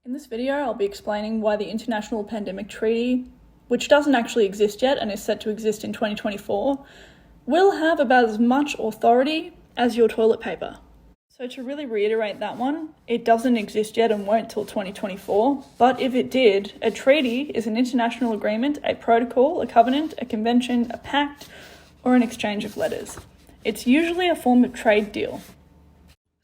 In this video, I'll be explaining why the International Pandemic Treaty, which doesn't actually exist yet and is set to exist in 2024, will have about as much authority as your toilet paper. So to really reiterate that one, it doesn't exist yet and won't till 2024, but if it did, a treaty is an international agreement, a protocol, a covenant, a convention, a pact, or an exchange of letters. It's usually a form of trade deal.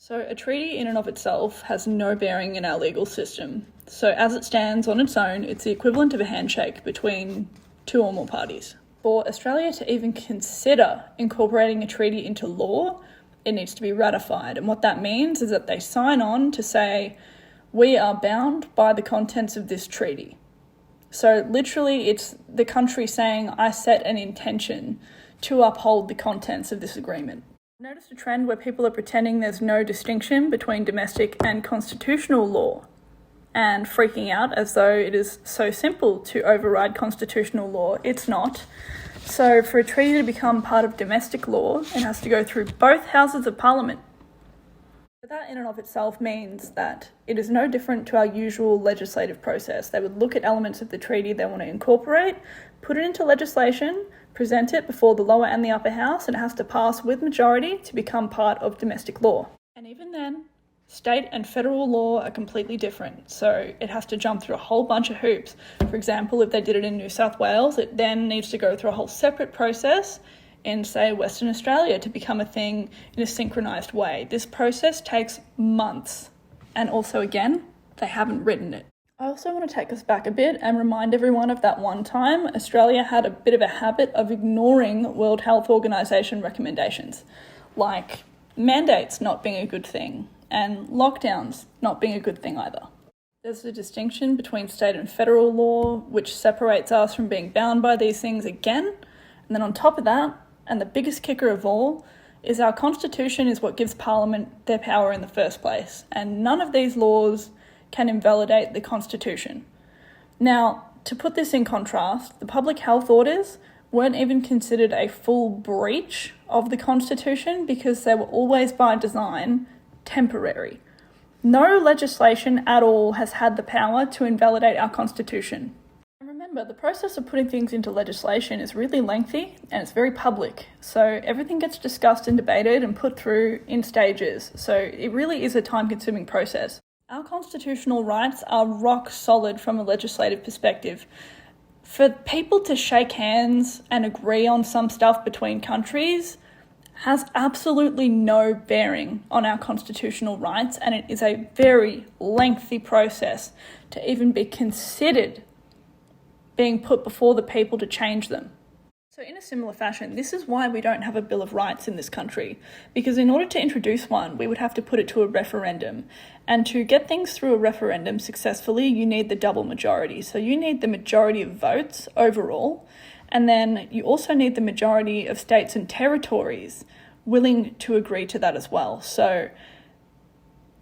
So a treaty in and of itself has no bearing in our legal system. So as it stands on its own, it's the equivalent of a handshake between two or more parties. For Australia to even consider incorporating a treaty into law, it needs to be ratified. And what that means is that they sign on to say, we are bound by the contents of this treaty. So literally it's the country saying, I set an intention to uphold the contents of this agreement. I've noticed a trend where people are pretending there's no distinction between domestic and constitutional law and freaking out as though it is so simple to override constitutional law. It's not. So for a treaty to become part of domestic law, it has to go through both houses of parliament. But that in and of itself means that it is no different to our usual legislative process. They would look at elements of the treaty they want to incorporate, put it into legislation, present it before the lower and the upper house, and it has to pass with majority to become part of domestic law. And even then, state and federal law are completely different, so it has to jump through a whole bunch of hoops. For example, if they did it in New South Wales, it then needs to go through a whole separate process in, say, Western Australia to become a thing in a synchronised way. This process takes months, and also, again, they haven't written it. I also want to take us back a bit and remind everyone of that one time Australia had a bit of a habit of ignoring World Health Organization recommendations, like mandates not being a good thing, and lockdowns not being a good thing either. There's a distinction between state and federal law, which separates us from being bound by these things again. And then on top of that, and the biggest kicker of all, is our constitution is what gives Parliament their power in the first place. And none of these laws can invalidate the constitution. Now, to put this in contrast, the public health orders weren't even considered a full breach of the constitution because they were always by design temporary. No legislation at all has had the power to invalidate our constitution. And remember, the process of putting things into legislation is really lengthy and it's very public. So everything gets discussed and debated and put through in stages. So it really is a time-consuming process. Our constitutional rights are rock solid from a legislative perspective. For people to shake hands and agree on some stuff between countries has absolutely no bearing on our constitutional rights, and it is a very lengthy process to even be considered being put before the people to change them. So in a similar fashion, this is why we don't have a Bill of Rights in this country, because in order to introduce one, we would have to put it to a referendum. And to get things through a referendum successfully, you need the double majority. So you need the majority of votes overall, and then you also need the majority of states and territories willing to agree to that as well. So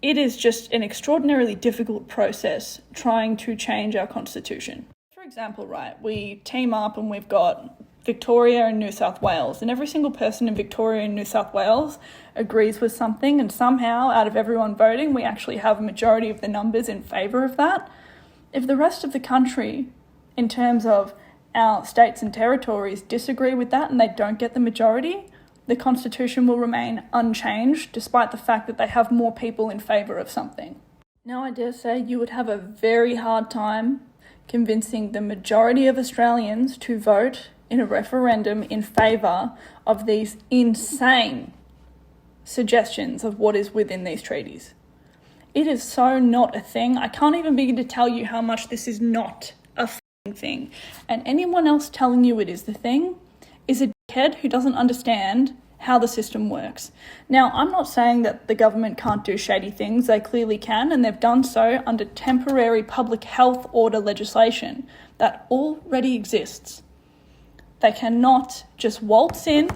it is just an extraordinarily difficult process trying to change our constitution. For example, right, we team up and we've got Victoria and New South Wales, and every single person in Victoria and New South Wales agrees with something, and somehow out of everyone voting we actually have a majority of the numbers in favour of that. If the rest of the country, in terms of our states and territories, disagree with that and they don't get the majority, the constitution will remain unchanged despite the fact that they have more people in favour of something. Now I dare say you would have a very hard time convincing the majority of Australians to vote in a referendum in favour of these insane suggestions of what is within these treaties. It is so not a thing. I can't even begin to tell you how much this is not a thing. And anyone else telling you it is the thing is a dickhead who doesn't understand how the system works. Now, I'm not saying that the government can't do shady things. They clearly can, and they've done so under temporary public health order legislation that already exists. They cannot just waltz in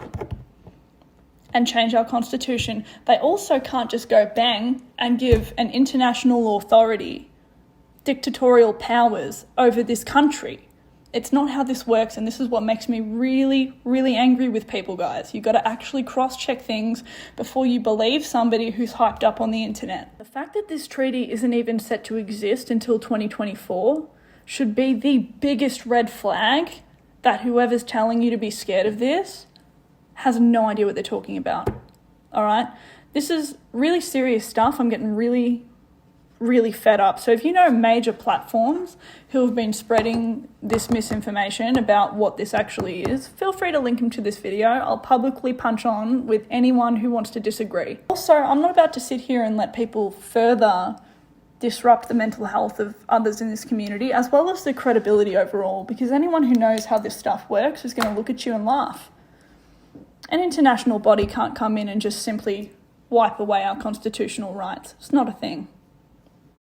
and change our constitution. They also can't just go bang and give an international authority dictatorial powers over this country It's not how this works, and this is what makes me really, really angry with people, guys. You've got to actually cross-check things before you believe somebody who's hyped up on the internet. The fact that this treaty isn't even set to exist until 2024 should be the biggest red flag that whoever's telling you to be scared of this has no idea what they're talking about. All right? This is really serious stuff. I'm getting really fed up. So if you know major platforms who have been spreading this misinformation about what this actually is, feel free to link them to this video. I'll publicly punch on with anyone who wants to disagree. Also, I'm not about to sit here and let people further disrupt the mental health of others in this community, as well as the credibility overall, because anyone who knows how this stuff works is going to look at you and laugh. An international body can't come in and just simply wipe away our constitutional rights. It's not a thing.